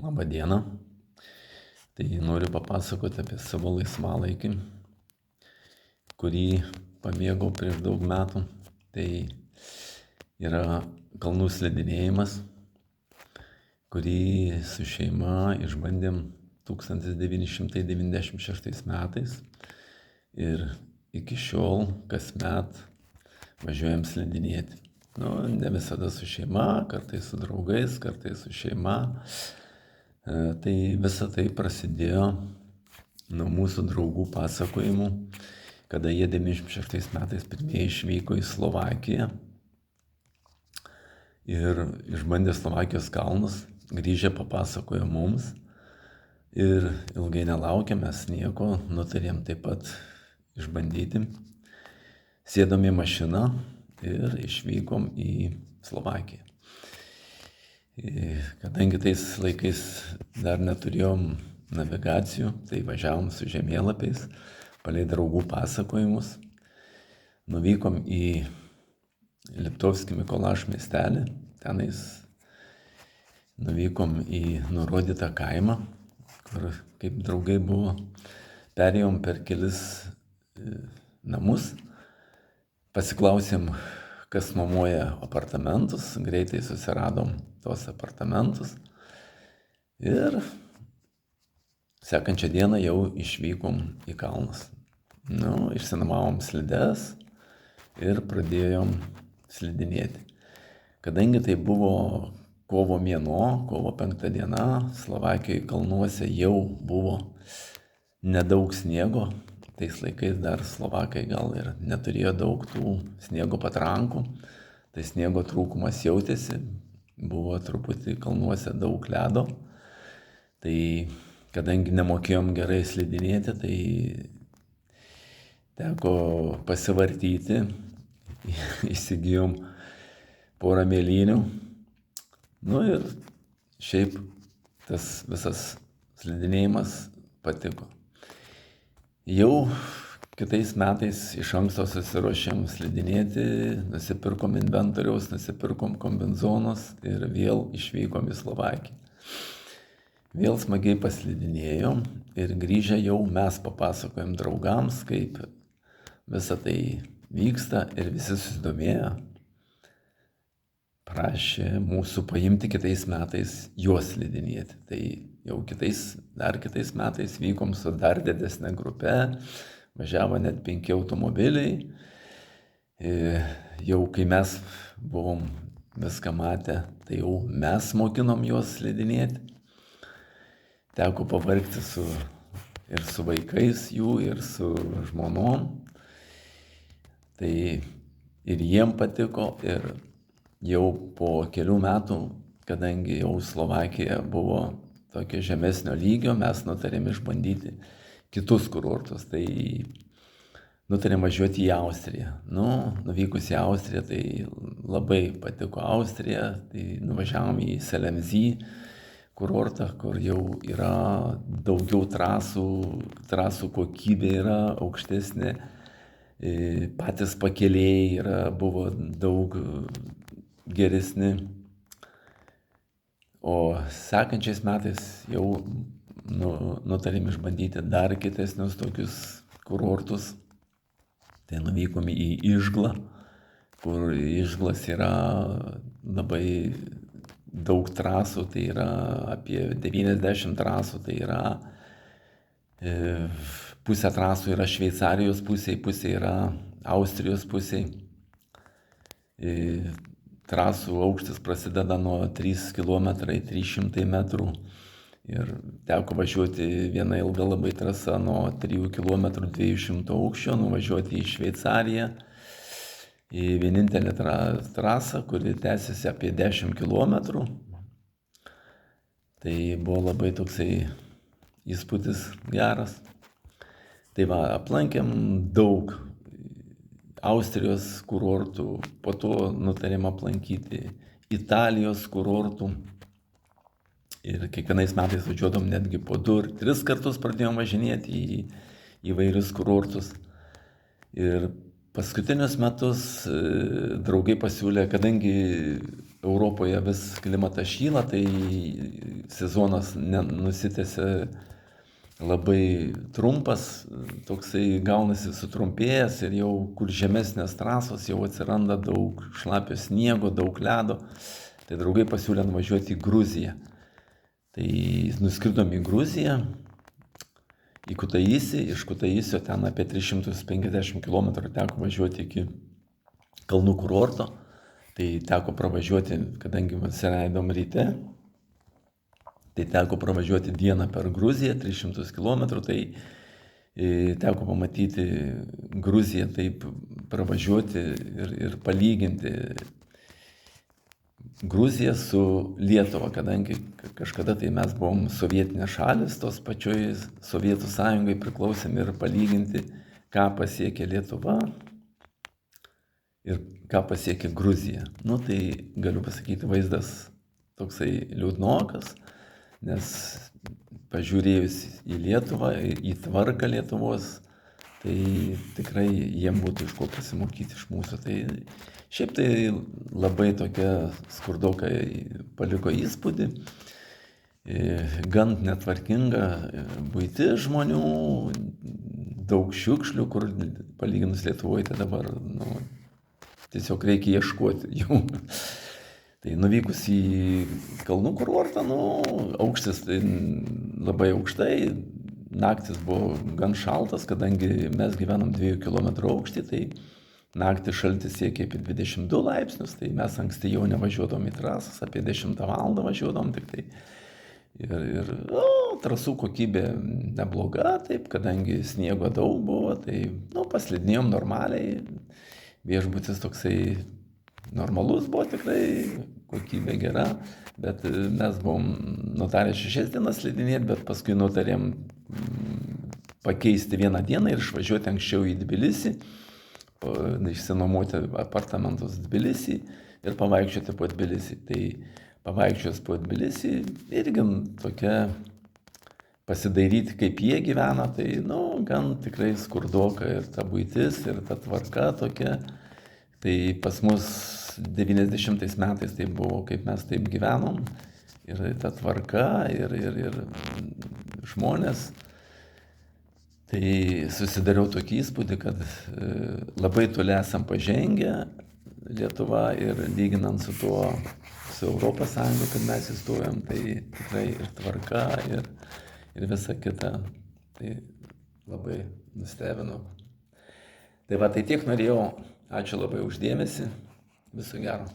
Labą dieną. Tai noriu papasakoti apie savo laisvalaikį, kurį pamėgau prieš daug metų. Tai yra kalnų slidinėjimas, kurį su šeima išbandėm 1996 metais. Ir iki šiol kasmet važiuojam slidinėti. Ne visada su šeima, kartais su draugais, kartais su šeima. Tai visa tai prasidėjo nuo mūsų draugų pasakojimų, kada jie 96 metais pirmieji išvyko į Slovakiją ir išbandė Slovakijos kalnus, grįžę papasakojo mums ir ilgai nelaukę mes nieko, nutarėm taip pat išbandyti. Sėdom į mašiną ir išvykom į Slovakiją. Kadangi tais laikais dar neturėjom navigacijų, tai važiavom su žemėlapiais, palei draugų pasakojimus. Nuvykom į Liptovskį Mikolaš miestelį, tenais nuvykom į nurodytą kaimą, kur kaip draugai buvo. Perėjom per kelis namus, pasiklausėm, kas nuomoja apartamentus, greitai susiradom tos apartamentus ir sekančią dieną jau išvykom į kalnus. Išsinuomavom slides ir pradėjom slidinėti. Kadangi tai buvo kovo mėnuo, kovo 5 diena, Slovakijoje kalnuose jau buvo nedaug sniego. Tais laikais dar Slovakai gal ir neturėjo daug tų sniego patrankų, tai sniego trūkumas jautėsi, buvo truputį kalnuose daug ledo. Tai kadangi nemokėjom gerai slidinėti, tai teko pasivartyti, įsigijom porą mėlynių. Ir šiaip tas visas slidinėjimas patiko. Jau kitais metais iš anksto susiruošėm slidinėti, nusipirkom inventoriaus, nusipirkom kombinzonus ir vėl išvykom į Slovakiją. Vėl smagiai paslidinėjom ir grįžę jau mes papasakojom draugams, kaip visa tai vyksta ir visi susidomėjo. Prašė mūsų paimti kitais metais juos slidinėti. Tai jau dar kitais metais vykom su dar didesnė grupe, važiavo net 5 automobiliai. Jau kai mes buvom viską matę, tai jau mes mokinom juos slidinėti. Teko pavargti ir su vaikais jų, ir su žmonom. Tai ir jiem patiko, ir jau po kelių metų, kadangi jau Slovakija buvo tokio žemesnio lygio, mes nutarėm išbandyti kitus kurortus. Tai nutarėm važiuoti į Austriją. Nuvykus į Austriją, tai labai patiko Austrija. Tai nuvažiavom į Selemzy kurortą, kur jau yra daugiau trasų kokybė yra aukštesnė, patys pakeliai buvo daug geresni. O sekančiais metais jau nutarėm išbandyti dar kitesnius tokius kurortus. Tai nuvykom į Ižglą, kur Ižglas yra labai daug trasų, tai yra apie 90 trasų, tai yra pusė trasų yra Šveicarijos pusė yra Austrijos pusė. Trasų aukštis prasideda nuo 3 km 300 metrų ir teko važiuoti vieną ilgą labai trasą nuo 3 km 200 aukščio, nuvažiuoti į Šveicariją, į vienintelę trasą, kuri tęsiasi apie 10 km. Tai buvo labai toksai įspūdis geras. Tai aplankėm daug Austrijos kurortų, po to nutarėm aplankyti Italijos kurortų. Ir kiekvienais metais važiuodom netgi po 2 ir 3 kartus pradėjom važinėti į įvairius kurortus. Ir paskutinius metus draugai pasiūlė, kadangi Europoje vis klimatas šyla, tai sezonas nusitęsia labai trumpas, toksai gaunasi sutrumpėjęs ir jau kur žemesnės trasos jau atsiranda daug šlapio sniego, daug ledo. Tai draugai pasiūlė nuvažiuoti į Gruziją. Tai nuskridom į Gruziją, į Kutaisį, iš Kutaisio ten apie 350 km teko važiuoti iki kalnų kurorto. Tai teko pravažiuoti, kadangi atsileidom ryte, tai teko pravažiuoti dieną per Gruziją, 300 km, tai teko pamatyti Gruziją, taip pravažiuoti ir palyginti Gruziją su Lietuva, kadangi kažkada tai mes buvom sovietinės šalis, tos pačioj Sovietų sąjungai priklausėm ir palyginti, ką pasiekė Lietuva ir ką pasiekė Gruzija. Nu tai galiu pasakyti, vaizdas toksai liūdnokas, nes pažiūrėjus į Lietuvą, į tvarką Lietuvos, tai tikrai jiem būtų iš ko pasimokyti iš mūsų. Tai šiaip tai labai tokia skurdokai paliko įspūdį, gan netvarkinga buitis žmonių, daug šiukšlių, kur palyginus Lietuvoje, tai dabar tiesiog reikia ieškoti jų. Tai nuvykus į kalnų kurortą, aukštis tai labai aukštai, naktis buvo gan šaltas, kadangi mes gyvenam 2 km aukštį, tai naktį šaltis siekia apie 22 laipsnius, tai mes anksti jau nevažiuodom į trasas, apie 10 valandą važiuodom tik tai. Ir trasų kokybė nebloga, taip, kadangi sniego daug buvo, tai paslidinėjom normaliai. Viešbutis toksai normalus buvo tikrai, kokybė gera, bet mes buvom nutarę 6 dienas slidinėti, bet paskui nutarėm pakeisti vieną dieną ir išvažiuoti anksčiau į Tbilisį, išsinuomoti apartamentus Tbilisį ir pavaikščioti po Tbilisį. Tai pavaikščios po Tbilisį irgi tokia pasidairyti, kaip jie gyvena, tai gan tikrai skurdoka ir ta buitis, ir ta tvarka tokia. Tai pas mus 90 metais tai buvo, kaip mes taip gyvenom, ir ta tvarka, ir žmonės. Tai susidariau tokį įspūdį, kad labai toli esam pažengę Lietuva ir lyginant su tuo, su Europos Sąjunga, kad mes įstojom, tai tikrai ir tvarka, ir visa kita. Tai labai nustebino. Tai va, tai tiek norėjau. Ačiū labai už dėmesį. Viso gero.